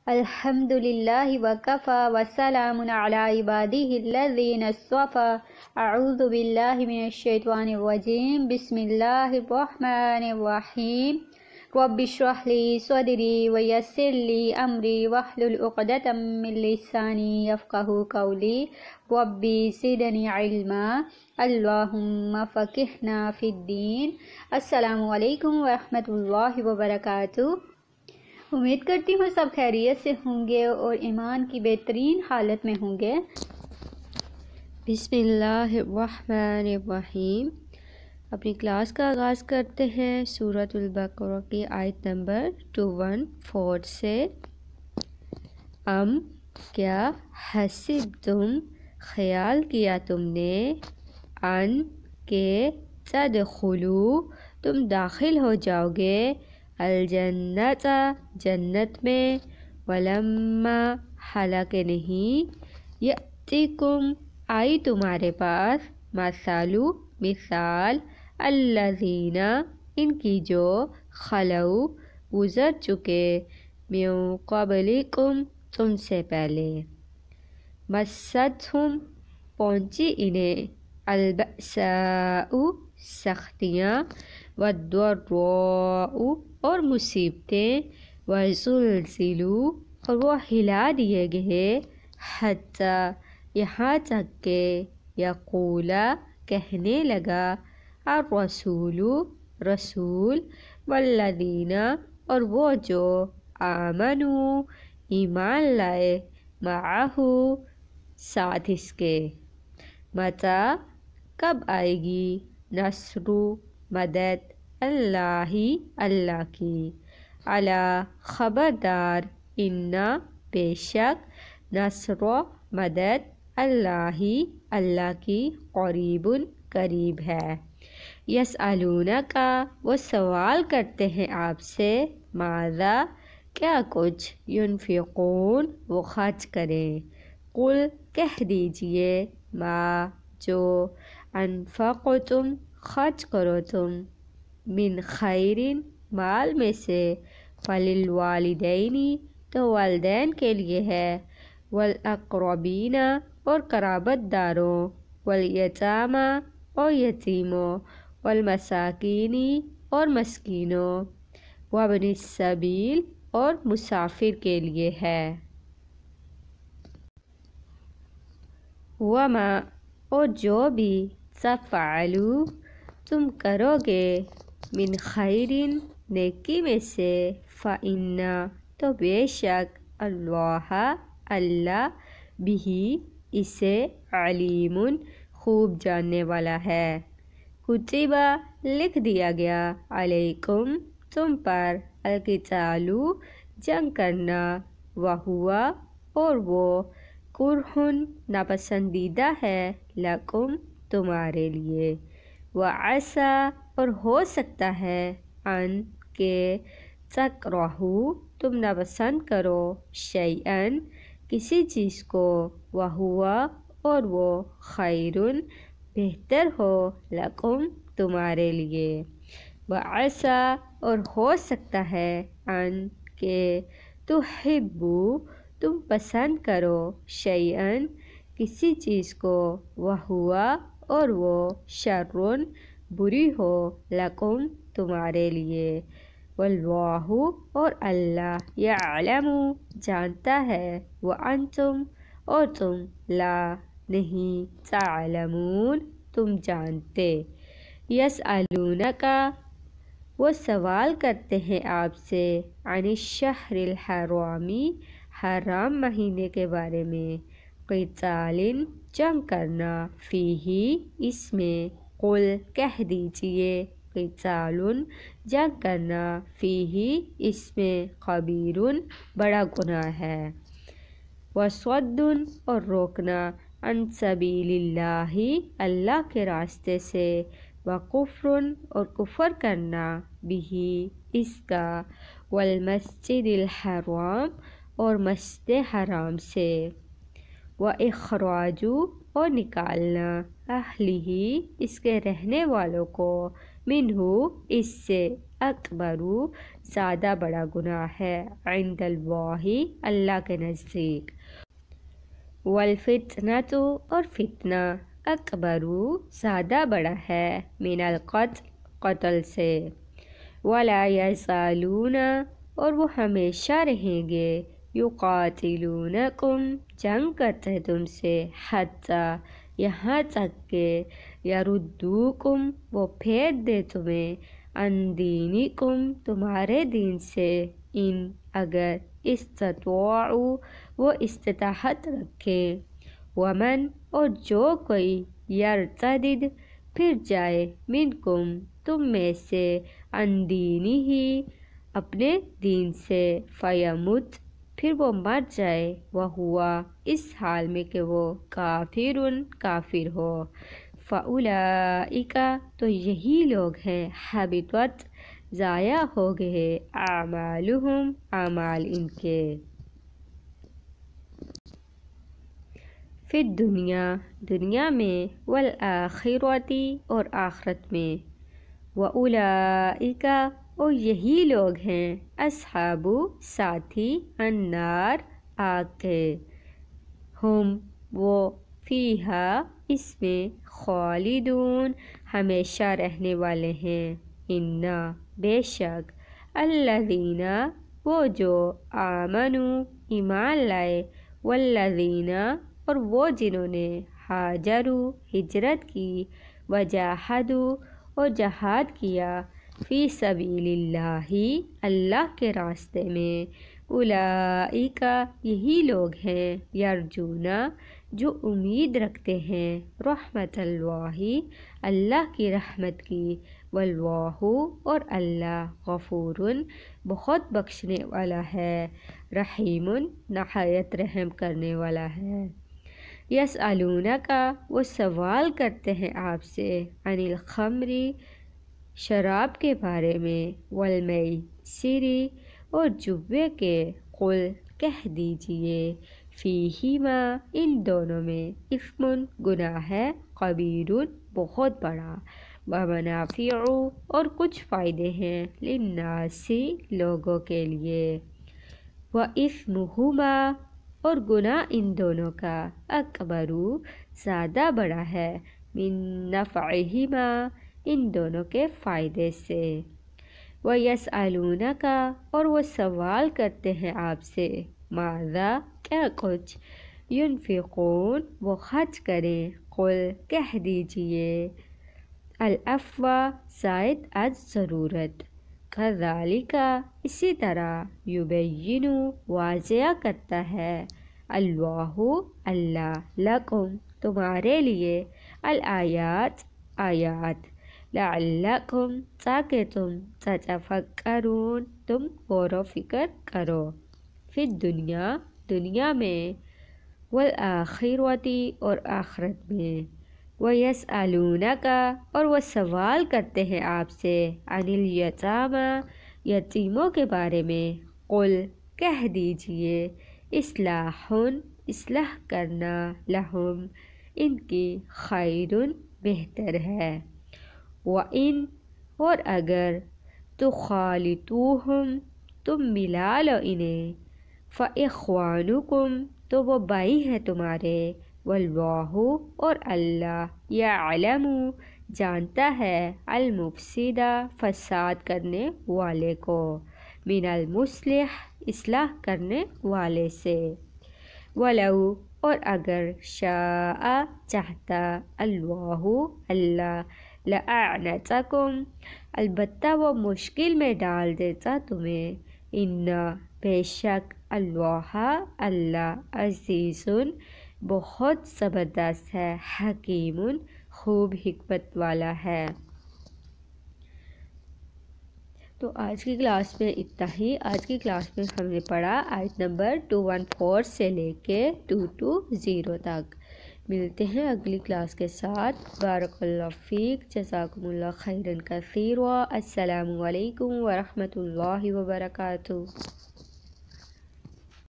الحمد للہ وکفی وسلام علی عبادہ الذین اصطفی اعوذ باللہ من الشیطان الرجیم بسم اللہ الرحمن الرحیم رب اشرح لی صدری ویسر لی امری واحلل عقدۃ من لسانی یفقہوا قولی ربی زدنی علما اللہم فقہنا فی الدین۔ السلام علیکم ورحمۃ اللہ وبرکاتہ۔ امید کرتی ہوں سب خیریت سے ہوں گے اور ایمان کی بہترین حالت میں ہوں گے۔ بسم اللہ الرحمن الرحیم۔ اپنی کلاس کا آغاز کرتے ہیں سورۃ البقرہ کی آیت نمبر 214 سے۔ کیا حسب تم خیال کیا تم نے ان کہ تدخلوا تم داخل ہو جاؤ گے الجنت جنت میں ولما حالانکہ نہیں یأتیکم آئی تمہارے پاس مثال الذین ان کی جو خلو گزر چکے من قبلکم تم سے پہلے مستہم پہنچی انہیں البأساء سختیاں والضراء اور مصیبتیں وزلزلوا اور وہ ہلا دیے گئے حتیٰ یہاں تک کہ یقولا کہنے لگا الرسول رسول والذین اور وہ جو آمنوا ایمان لائے معہ ساتھ اس کے متی کب آئے گی نصر مدد اللہ کی علی خبردار انا بے شک نصر مدد اللہ کی قریب قریب ہے۔ یسألونک وہ سوال کرتے ہیں آپ سے ماذا کیا کچھ ینفقون وہ خرچ کریں قل کہہ دیجئے ما جو انفقتم خرچ کرو تم من خیرن مال میں سے فللوالدین تو والدین کے لیے ہے والاقربین اور قرابت داروں والیتامی اور یتیموں والمساکین اور مسکینوں وابن السبیل اور مسافر کے لیے ہے۔ وما اور جو بھی تفعلوا تم کرو گے من خیرن نیکی میں سے فإن تو بے شک اللہ بہ اسے علیم خوب جاننے والا ہے۔ کتبہ لکھ دیا گیا علیکم تم پر القتال جنگ کرنا وہو اور وہ کرہن ناپسندیدہ ہے لکم تمہارے لیے وعسیٰ اور ہو سکتا ہے ان کہ تکرہوا تم ناپسند کرو شیئن کسی چیز کو وہو اور وہ خیرن بہتر ہو لکم تمہارے لیے وعسیٰ اور ہو سکتا ہے ان کہ تحبوا تم پسند کرو شیئن کسی چیز کو وہو اور وہ شرن بری ہو لکم تمہارے لیے واللہ اور اللہ یعلم جانتا ہے وانتم اور تم لا نہیں تعلمون تم جانتے۔ یسألونک وہ سوال کرتے ہیں آپ سے عن الشہر الحرام حرام مہینے کے بارے میں قتال جنگ کرنا فیہ اس میں قل کہہ دیجئے قتال جنگ کرنا فیہ اس میں کبیر بڑا گناہ ہے وصد اور روکنا عن سبیل اللہ اللہ کے راستے سے وکفر اور کفر کرنا بہ اس کا والمسجد الحرام اور مسجد حرام سے واخراج اور نکالنا اہلہ اس کے رہنے والوں کو منہ اس سے اکبرو زیادہ بڑا گناہ ہے، عند اللہ اللہ کے نزدیک، والفتنۃ اور فتنہ اکبرو زیادہ بڑا ہے، من القتل قتل سے، ولا یزالون اور وہ ہمیشہ رہیں گے، یقاتلونکم جنگ کرتے تم سے، حتی یہاں تک کہ یردوکم وہ پھیر دے تمہیں، عن دینکم تمہارے دین سے، ان اگر استطاعوا وہ استطاعت رکھیں، ومن اور جو کوئی یرتدد پھر جائے، منکم تم میں سے، عن دینہ اپنے دین سے، فیمت پھر وہ مر جائے، وہوا اس حال میں کہ وہ کافر ہو، فاولئک تو یہی لوگ ہیں، حبطت ضائع ہو گئے، اعمالہم اعمال ان کے، فی الدنیا دنیا میں، والآخرۃ اور آخرت میں، واولئک اور یہی لوگ ہیں، اصحاب ساتھی، النار آگ کے، ہم وہ فیہا اس میں، خالدون ہمیشہ رہنے والے ہیں، انا بے شک، الذین وہ جو، آمنوا ایمان لائے، والذین اور وہ جنہوں نے، ہاجروا ہجرت کی، وجاہدوا اور جہاد کیا، فی سبیل اللہ اللہ کے راستے میں، اولئک یہی لوگ ہیں، یرجون جو امید رکھتے ہیں، رحمت اللہ اللہ کی رحمت کی، واللہ اور اللہ، غفور بہت بخشنے والا ہے، رحیم نہایت رحم کرنے والا ہے، یسألونک وہ سوال کرتے ہیں آپ سے، عن الخمر شراب کے بارے میں، والمیسر اور جوے کے، قل کہہ دیجئے، فیہما ان دونوں میں، اثم گناہ ہے، کبیر بہت بڑا، ومنافع اور کچھ فائدے ہیں، للناس لوگوں کے لیے، واثمہما اور گناہ ان دونوں کا، اکبر زیادہ بڑا ہے، من نفعہما ان دونوں کے فائدے سے، وَيَسْأَلُونَكَ اور وہ سوال کرتے ہیں آپ سے، ماذا کیا کچھ، ينفقون وہ خرچ کریں، قل کہہ دیجئے، العفو زائد از ضرورت، كذلك اسی طرح، یبین واضح کرتا ہے، اللہ اللہ، لکم تمہارے لیے، الآیات آیات، لعلکم تاکہ تم، تتفکرون تم غور و فکر کرو، فی الدنیا دنیا میں، والآخرۃ اور آخرت میں، وَيَسْأَلُونَكَ اور وہ سوال کرتے ہیں آپ سے، عن الیتامی یتیموں کے بارے میں، قل کہہ دیجئے، اصلاح اصلاح کرنا، لہم ان کی، خیر بہتر ہے، وَإِنْ اور اگر، تخالطوہم تم ملا لو انہیں، فإخوانکم تو وہ بھائی ہیں تمہارے، واللہ اور اللہ، یعلم جانتا ہے، المفسد فساد کرنے والے کو، من المصلح اصلاح کرنے والے سے، ولو اور اگر، شاء چاہتا، اللہ اللہ، لأعنتکم البتہ وہ مشکل میں ڈال دیتا تمہیں، انا بے شک، اللہ اللہ، عزیز بہت زبردست ہے، حکیم خوب حکمت والا ہے۔ تو آج کی کلاس میں اتنا ہی۔ آج کی کلاس میں ہم نے پڑھا آیت نمبر 214 سے لے کے 220 تک۔ ملتے ہیں اگلی کلاس کے ساتھ۔ بارک اللہ فیک، جزاکم اللہ خیرا کثیرا۔ السلام علیکم ورحمۃ اللہ وبرکاتہ۔